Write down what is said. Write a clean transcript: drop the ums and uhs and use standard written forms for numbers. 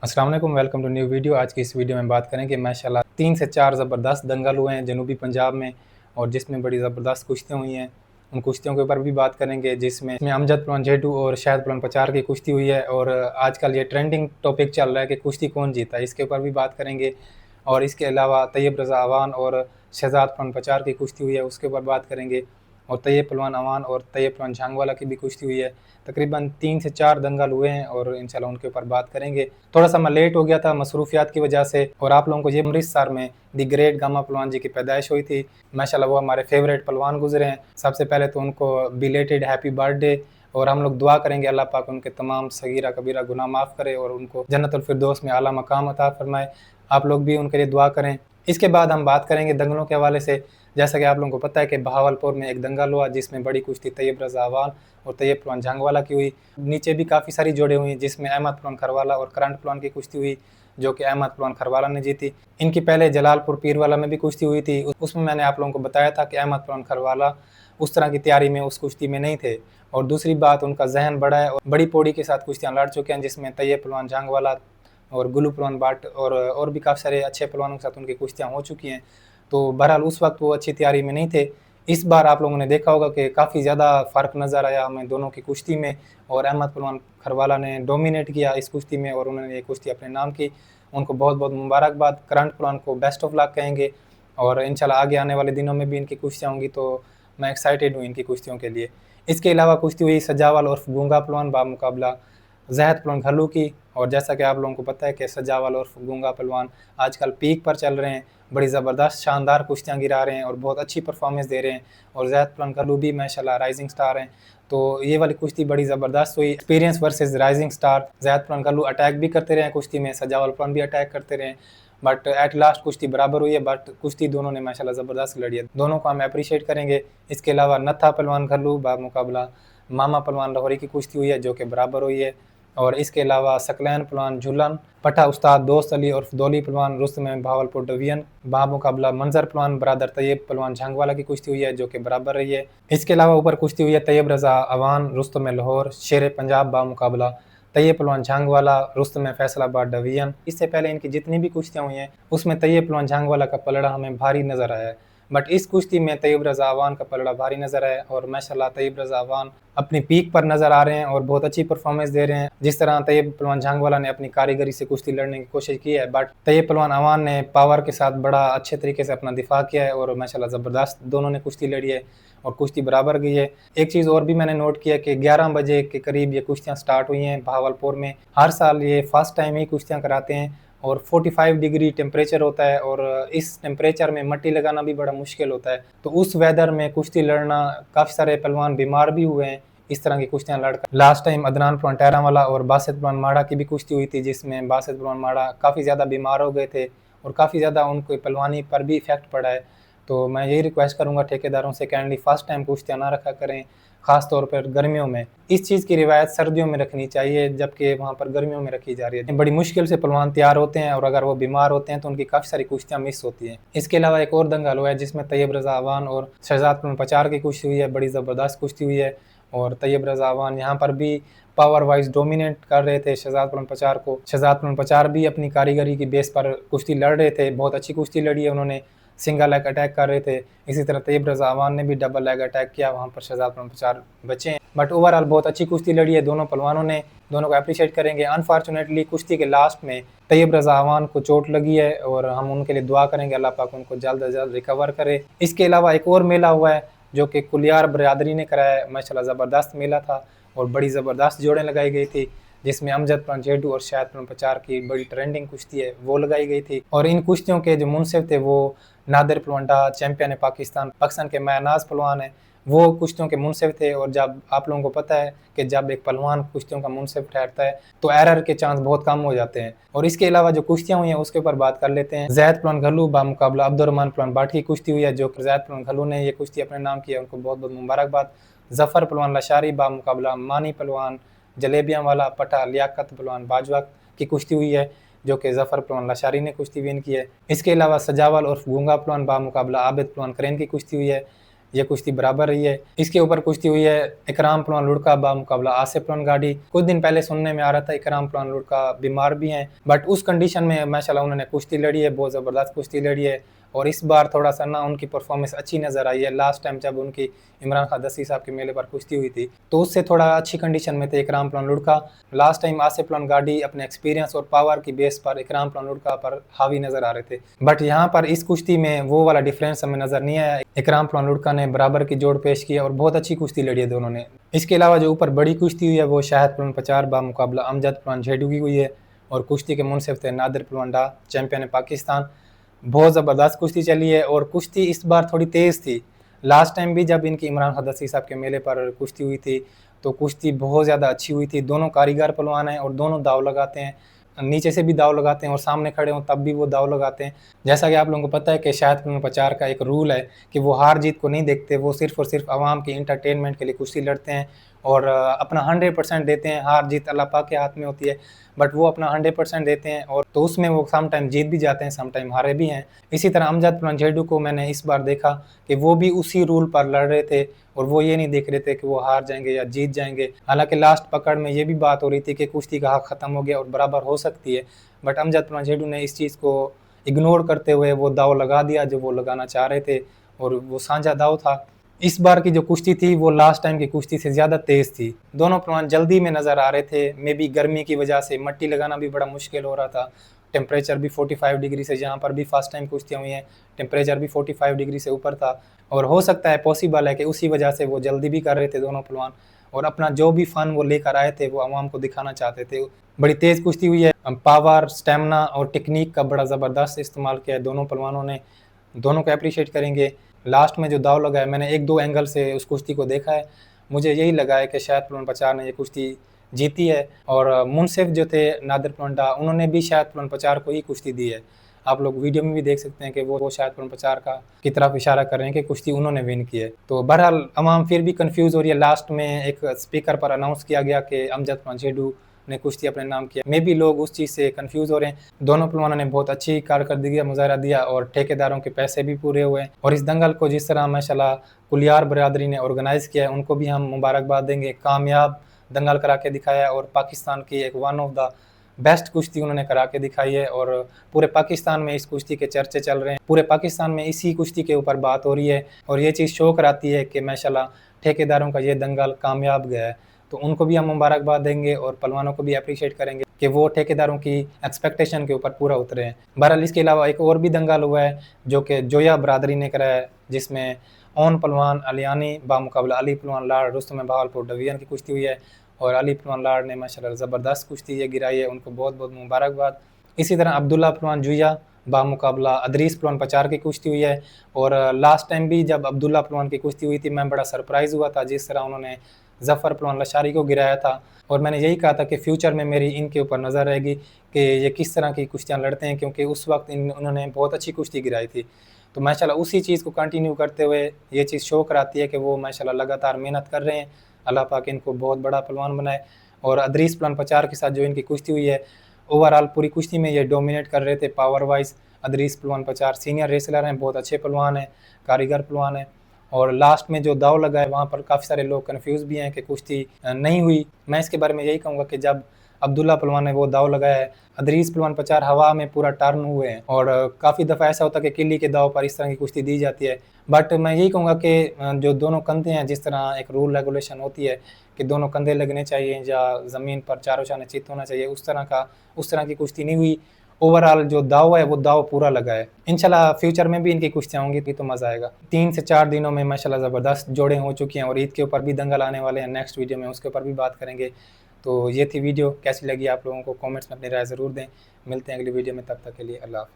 अस्सलाम वालेकुम, welcome to new video. आज की इस वीडियो में बात करेंगे माशाल्लाह 3 से 4 ज़बरदस्त दंगल हुए हैं जनूबी पंजाब में और जिसमें बड़ी ज़बरदस्त कुश्तियाँ हुई हैं। उन कुश्तियों के ऊपर भी बात करेंगे जिसमें अमजद पहलवान जेडू और शाहिद पहलवान पचार की कुश्ती हुई है और आजकल ये ट्रेंडिंग टॉपिक चल रहा है कि कुश्ती कौन जीता है, इसके ऊपर भी बात करेंगे। और इसके अलावा तैयब रज़ा अवान और शहजाद पहलवान पचार की कुश्ती हुई है, उसके ऊपर बात करेंगे। और तैयब पहलवान अवान और तैयब पहलवान झांगवाला की भी कुश्ती हुई है। तकरीबन 3 से 4 दंगल हुए हैं और इंशाल्लाह उनके ऊपर बात करेंगे। थोड़ा-सा मैं लेट हो गया था मसरूफियात की वजह से और आप लोगों को ये अमृतसर में द ग्रेट गामा पहलवान जी की पैदाइश हुई थी। माशाल्लाह वो हमारे फेवरेट पहलवान गुज़रे हैं। सबसे पहले तो उनको बिलेटेड हैप्पी बर्थडे और हम लोग दुआ करेंगे अल्लाह पाक उनके तमाम सगीरा कबीरा गुनाह माफ़ करे और उनको जन्नतुल फिरदौस में आला मकाम अता फ़रमाए। आप लोग भी उनके लिए दुआ करें। इसके बाद हम बात करेंगे दंगलों के हवाले से। जैसा कि आप लोगों को पता है कि बहावलपुर में एक दंगल हुआ जिसमें बड़ी कुश्ती तैयब रज़ा अवान और तैयब पहलवान झांगवाला की हुई। नीचे भी काफ़ी सारी जोड़े हुई जिसमें अहमद पहलवान खरवाला और करंट पहलवान की कुश्ती हुई जो कि अहमद पहलवान खरवाला ने जीती। इनकी पहले जलालपुर पीरवाला में भी कुश्ती हुई थी। उसमें मैंने आप लोगों को बताया था कि अहमद पहलवान खरवाला उस तरह की तैयारी में उस कुश्ती में नहीं थे। और दूसरी बात, उनका ज़हन बड़ा है और बड़ी पौड़ी के साथ कुश्तियाँ लड़ चुके हैं जिसमें तैयब पहलवान झांगवाला और गुल्लू पहलवान भट्ट और भी काफ़ी सारे अच्छे पहलवानों के साथ उनकी कुश्तियाँ हो चुकी हैं। तो बहरहाल उस वक्त वो अच्छी तैयारी में नहीं थे। इस बार आप लोगों ने देखा होगा कि काफ़ी ज़्यादा फ़र्क नज़र आया हमें दोनों की कुश्ती में और अहमद पहलवान खरवाला ने डोमिनेट किया इस कुश्ती में और उन्होंने ये कुश्ती अपने नाम की। उनको बहुत बहुत मुबारकबाद। करंट पहलवान को बेस्ट ऑफ लक कहेंगे और इंशाल्लाह आगे आने वाले दिनों में भी इनकी कुश्तियाँ होंगी, तो मैं एक्साइटेड हूँ इनकी कुश्तियों के लिए। इसके अलावा कुश्ती हुई सजावल उर्फ गूंगा पहलवान बामुकाबला ज़हद पहलवान घल्लू की। और जैसा कि आप लोगों को पता है कि सजावल उर्फ गूंगा पहलवान आजकल पीक पर चल रहे हैं, बड़ी ज़बरदस्त शानदार कुश्तियाँ गिरा रहे हैं और बहुत अच्छी परफॉर्मेंस दे रहे हैं। और ज़ैद पहलवान घल्लू भी माशाल्लाह राइजिंग स्टार हैं। तो ये वाली कुश्ती बड़ी ज़बरदस्त हुई। Experience versus rising star. Zaid पहलवान घल्लू अटैक भी करते रहे कुश्ती में, सजावल पहलवान भी अटैक करते रहे, बट एट लास्ट कुश्ती बराबर हुई है। बट कुश्ती दोनों ने माशाल्लाह ज़बरदस्त लड़ी है, दोनों को हम अप्रिशिएट करेंगे। इसके अलावा नत्था पहलवान घल्लू बामुकाबला मामा पहलवान लाहौरी की कुश्ती हुई है जो कि बराबर हुई है। और इसके अलावा सकलैन पहलवान झूलन पठा उस्ताद दोस्त अली उर्फ दौली पहलवान रुस्तम भावलपुर डिवीजन बामुकाबला मंजर पहलवान बरादर तैयब पहलवान झांगवाला की कुश्ती हुई है जो कि बराबर रही है। इसके अलावा ऊपर कुश्ती हुई है तैयब रज़ा अवान रुस्तम लाहौर शेर पंजाब बामुकाबला तैयब पहलवान झांगवाला रुस्तम फैसलाबाद डिवीजन। इससे पहले इनकी जितनी भी कुश्तियाँ हुई हैं उसमें तैयब पहलवान झांगवाला का पलड़ा हमें भारी नज़र आया है, बट इस कुश्ती में तैयब रज़ा अवान का पलड़ा भारी नज़र आया और माशाल्लाह तैयब रज़ा अवान अपनी पीक पर नज़र आ रहे हैं और बहुत अच्छी परफॉर्मेंस दे रहे हैं। जिस तरह तैयब पहलवान झांगवाला ने अपनी कारीगरी से कुश्ती लड़ने की कोशिश की है, बट तैयब पहलवान अवान ने पावर के साथ बड़ा अच्छे तरीके से अपना दिफा किया है और माशाल्लाह ज़बरदस्त दोनों ने कुश्ती लड़ी है और कुश्ती बराबर गई है। एक चीज़ और भी मैंने नोट किया कि 11 बजे के करीब ये कुश्तियाँ स्टार्ट हुई हैं भावलपुर में। हर साल ये फर्स्ट टाइम ही कुश्तियाँ कराते हैं और 45 डिग्री टेम्परेचर होता है और इस टेम्परेचर में मट्टी लगाना भी बड़ा मुश्किल होता है। तो उस वेदर में कुश्ती लड़ना, काफ़ी सारे पहलवान बीमार भी हुए हैं इस तरह की कुश्तियाँ लड़कर। लास्ट टाइम अदनान पहलवान टहरावाला और बासित पहलवान माड़ा की भी कुश्ती हुई थी जिसमें बासित पहलवान माड़ा काफ़ी ज़्यादा बीमार हो गए थे और काफ़ी ज़्यादा उनको पहलवानी पर भी इफेक्ट पड़ा है। तो मैं यही रिक्वेस्ट करूँगा ठेकेदारों से काइंडली फर्स्ट टाइम कुश्तियाँ ना रखा करें, ख़ास तौर पर गर्मियों में। इस चीज़ की रिवायत सर्दियों में रखनी चाहिए जबकि वहाँ पर गर्मियों में रखी जा रही है। बड़ी मुश्किल से पहलवान तैयार होते हैं और अगर वो बीमार होते हैं तो उनकी काफ़ी सारी कुश्तियाँ मिस होती हैं। इसके अलावा एक और दंगल हुआ है जिसमें तैयब रज़ा अवान और शहजाद पहलवान पचार की कुश्ती हुई है, बड़ी ज़बरदस्त कुश्ती हुई है और तैयब रज़ा अवान यहाँ पर भी पावर वाइज डोमिनेट कर रहे थे शहजाद पहलवान पचार को। शहजाद पहलवान पचार भी अपनी कारीगरी की बेस पर कुश्ती लड़ रहे थे, बहुत अच्छी कुश्ती लड़ी है उन्होंने, सिंगल लेग अटैक कर रहे थे। इसी तरह तैयब रज़ा अवान ने भी डबल लेग अटैक किया, वहाँ पर शहजाद पहलवान पचार बचे हैं। बट ओवरऑल बहुत अच्छी कुश्ती लड़ी है दोनों पहलवानों ने, दोनों को अप्रिशिएट करेंगे। अनफॉर्चुनेटली कुश्ती के लास्ट में तैयब रज़ा अवान को चोट लगी है और हम उनके लिए दुआ करेंगे अल्लाह पाक उनको जल्द अज जल्द रिकवर करे। इसके अलावा एक और मेला हुआ है जो कि कुलियार बरादरी ने कराया है, माशाल्लाह ज़बरदस्त मेला था और बड़ी ज़बरदस्त जोड़ें लगाई गई थी जिसमें अमजद पहलवान जेडू और शाहिद पहलवान पचार की बड़ी ट्रेंडिंग कुश्ती है वो लगाई गई थी। और इन कुश्तियों के जो मुनसिफ थे वो नादिर पहलवान डाह चैंपियन है पाकिस्तान के महनाज पहलवान है, वो कुश्तियों के मुनसिफ थे। और जब आप लोगों को पता है कि जब एक पहलवान कुश्तियों का मुनसिफ ठहरता है तो एरर के चांस बहुत कम हो जाते हैं। और इसके अलावा जो कुश्तियाँ हुई हैं उसके ऊपर बात कर लेते हैं। ज़ैद पहलवान घल्लू बामुकाबला अब्दुर्रहमान पहलवान भट्ट की कुश्ती हुई है जो कि ज़ैद पहलवान घल्लू ने ये कुश्ती अपने नाम की है, उनको बहुत बहुत मुबारकबाद। ज़फ़र पहलवान लशारी बामुकाबला मानी पहलवान जलेबियाँ वाला पठा लियाकत पहलवान बाजवा की कुश्ती हुई है जो कि ज़फ़र पहलवान लशारी ने कुश्ती विन की है। इसके अलावा सजावल और गूंगा पहलवान बामुकाबला आबिद पहलवान करेन की कुश्ती हुई है। ये कुश्ती बराबर रही है। इसके ऊपर कुश्ती हुई है इकराम पहलवान लुड़का बा मुकाबला आसिफ पहलवान गाड़ी। कुछ दिन पहले सुनने में आ रहा था इकराम पहलवान लुड़का बीमार भी हैं, बट उस कंडीशन में माशाल्लाह उन्होंने कुश्ती लड़ी है, बहुत ज़बरदस्त कुश्ती लड़ी है। और इस बार थोड़ा सा ना उनकी परफॉर्मेंस अच्छी नज़र आई है। लास्ट टाइम जब उनकी इमरान खान दस्ती साहब के मेले पर कुश्ती हुई थी तो उससे थोड़ा अच्छी कंडीशन में थे इकराम पहलवान लुड़का। लास्ट टाइम आसिफ पहलवान गाड़ी अपने एक्सपीरियंस और पावर की बेस पर इकराम पहलवान लुड़का पर हावी नज़र आ रहे थे, बट यहाँ पर इस कुश्ती में वो वाला डिफरेंस हमें नज़र नहीं आया। इकराम पहलवान लुड़का ने बराबर की जोड़ पेश की और बहुत अच्छी कुश्ती लड़ी है दोनों ने। इसके अलावा जो ऊपर बड़ी कुश्ती हुई है वो शाहिद पहलवान पचार बा मुकाबला अमजद पहलवान झेडू की हुई है और कुश्ती के मुनसिफ थे नादिर पहलवान डा, चैंपियन पाकिस्तान। बहुत ज़बरदस्त कुश्ती चली है और कुश्ती इस बार थोड़ी तेज़ थी। लास्ट टाइम भी जब इनकी इमरान खान दस्ती साहब के मेले पर कुश्ती हुई थी तो कुश्ती बहुत ज़्यादा अच्छी हुई थी। दोनों कारीगर पहलवान हैं और दोनों दाव लगाते हैं, नीचे से भी दाव लगाते हैं और सामने खड़े हों तब भी वो दाव लगाते हैं। जैसा कि आप लोगों को पता है कि शाहिद पहलवान पचार का एक रूल है कि वो हार जीत को नहीं देखते, वो सिर्फ़ और सिर्फ आवाम की इंटरटेनमेंट के लिए कुश्ती लड़ते हैं और अपना 100% देते हैं। हार जीत अल्लाह पाक के हाथ में होती है, बट वो अपना 100% देते हैं और तो उसमें वो सम टाइम जीत भी जाते हैं, सम टाइम हारे भी हैं। इसी तरह अमजद पहलवान झेडू को मैंने इस बार देखा कि वो भी उसी रूल पर लड़ रहे थे और वो ये नहीं देख रहे थे कि वो हार जाएंगे या जीत जाएंगे। हालांकि लास्ट पकड़ में ये भी बात हो रही थी कि कुश्ती का हक ख़त्म हो गया और बराबर हो सकती है, बट अमजद पहलवान झेडू ने इस चीज़ को इग्नोर करते हुए वो दाव लगा दिया जो वो लगाना चाह रहे थे और वो साझा दाव था। इस बार की जो कुश्ती थी वो लास्ट टाइम की कुश्ती से ज़्यादा तेज़ थी। दोनों पहलवान जल्दी में नज़र आ रहे थे, मे बी गर्मी की वजह से मट्टी लगाना भी बड़ा मुश्किल हो रहा था। टेम्परेचर भी 45 डिग्री से, जहाँ पर भी फर्स्ट टाइम कुश्तियाँ हुई हैं टेम्परेचर भी 45 डिग्री से ऊपर था और हो सकता है पॉसिबल है कि उसी वजह से वो जल्दी भी कर रहे थे दोनों पहलवान और अपना जो भी फ़न वो लेकर आए थे वो आवाम को दिखाना चाहते थे। बड़ी तेज़ कुश्ती हुई है, पावर, स्टेमिना और टेक्निक का बड़ा ज़बरदस्त इस्तेमाल किया है दोनों पहलवानों ने, दोनों को अप्रिशिएट करेंगे। लास्ट में जो दाव लगा है मैंने 1-2 एंगल से उस कुश्ती को देखा है, मुझे यही लगा है कि शाहिद पहलवान पचार ने ये कुश्ती जीती है और मुनसिफ जो थे नादिर पहलवान डा उन्होंने भी शाहिद पहलवान पचार को ही कुश्ती दी है। आप लोग वीडियो में भी देख सकते हैं कि वो शाहिद पहलवान पचार का की तरफ इशारा कर रहे हैं कि कुश्ती उन्होंने विन की है। तो बहरहाल अवाम फिर भी कंफ्यूज हो रही है। लास्ट में एक स्पीकर पर अनाउंस किया गया कि अमजद पहलवान झेडू ने कुश्ती अपने नाम किया, मे भी लोग उस चीज़ से कंफ्यूज हो रहे हैं। दोनों पहलवानों ने बहुत अच्छी कारकर्दगी का मुजाहरा दिया और ठेकेदारों के पैसे भी पूरे हुए और इस दंगल को जिस तरह माशाल्लाह कुलियार बरादरी ने ऑर्गेनाइज़ किया है उनको भी हम मुबारकबाद देंगे। कामयाब दंगल करा के दिखाया है और पाकिस्तान की एक वन ऑफ द बेस्ट कुश्ती उन्होंने करा के दिखाई है और पूरे पाकिस्तान में इस कुश्ती के चर्चे चल रहे हैं, पूरे पाकिस्तान में इसी कुश्ती के ऊपर बात हो रही है और ये चीज़ शो कराती है कि माशाल्लाह ठेकेदारों का ये दंगल कामयाब गया है। तो उनको भी हम मुबारकबाद देंगे और पहलवानों को भी अप्रिशिएट करेंगे कि वो ठेकेदारों की एक्सपेक्टेशन के ऊपर पूरा उतरे हैं। बहरहाल इसके अलावा एक और भी दंगल हुआ है जो कि जोया बरादरी ने कराया है, जिसमें ओन पहलवान अलियानी बामुकाबला अली पहलवान लाड़ रुस्तम बहावलपुर डिवीजन की कुश्ती हुई है और अली पहलवान लाड़ ने माशाल्लाह ज़बरदस्त कुश्ती ये गिराई है, उनको बहुत बहुत मुबारकबाद। इसी तरह अब्दुल्ला पहलवान जुया बामुकाबला अदरीस पहलवान पचार की कुश्ती हुई है और लास्ट टाइम भी जब अब्दुल्ला पहलवान की कुश्ती हुई थी मैं बड़ा सरप्राइज़ हुआ था जिस तरह उन्होंने ज़फ़र पहलवान लशारी को गिराया था और मैंने यही कहा था कि फ्यूचर में मेरी इनके ऊपर नज़र रहेगी कि ये किस तरह की कुश्तियाँ लड़ते हैं, क्योंकि उस वक्त उन्होंने बहुत अच्छी कुश्ती गिराई थी। तो माशाल्लाह उसी चीज़ को कंटिन्यू करते हुए ये चीज़ शो कराती है कि वो माशाल्लाह लगातार मेहनत कर रहे हैं। अल्लाह पाक इनको बहुत बड़ा पहलवान बनाए। और अदरीस पहलवान पचार के साथ जो इनकी कुश्ती हुई है, ओवरऑल पूरी कुश्ती में ये डोमिनेट कर रहे थे पावर वाइज। अदरीस पहलवान पचार सीनियर रेसलर हैं, बहुत अच्छे पहलवान हैं, कारीगर पहलवान हैं और लास्ट में जो दाव लगा है वहाँ पर काफ़ी सारे लोग कन्फ्यूज़ भी हैं कि कुश्ती नहीं हुई। मैं इसके बारे में यही कहूँगा कि जब अब्दुल्ला पहलवान ने वो दाव लगाया है, अदरीस पहलवान पचार हवा में पूरा टर्न हुए हैं और काफ़ी दफ़ा ऐसा होता है कि किली के दाव पर इस तरह की कुश्ती दी जाती है। बट मैं यही कहूँगा कि जो दोनों कंधे हैं, जिस तरह एक रूल रेगुलेशन होती है कि दोनों कंधे लगने चाहिए या ज़मीन पर चारों शाने चित होना चाहिए, उस तरह की कुश्ती नहीं हुई। ओवरऑल जो दाव है वो दाव पूरा लगा है। इंशाल्लाह फ्यूचर में भी इनकी कुश्तियाँ होंगी तो मज़ा आएगा। 3 से 4 दिनों में माशाल्लाह ज़बरदस्त जोड़े हो चुकी हैं और ईद के ऊपर भी दंगल आने वाले हैं। नेक्स्ट वीडियो में उसके ऊपर भी बात करेंगे। तो ये थी वीडियो, कैसी लगी आप लोगों को कमेंट्स में अपनी राय ज़रूर दें। मिलते हैं अगली वीडियो में, तब तक के लिए अल्लाह हाफ़िज़।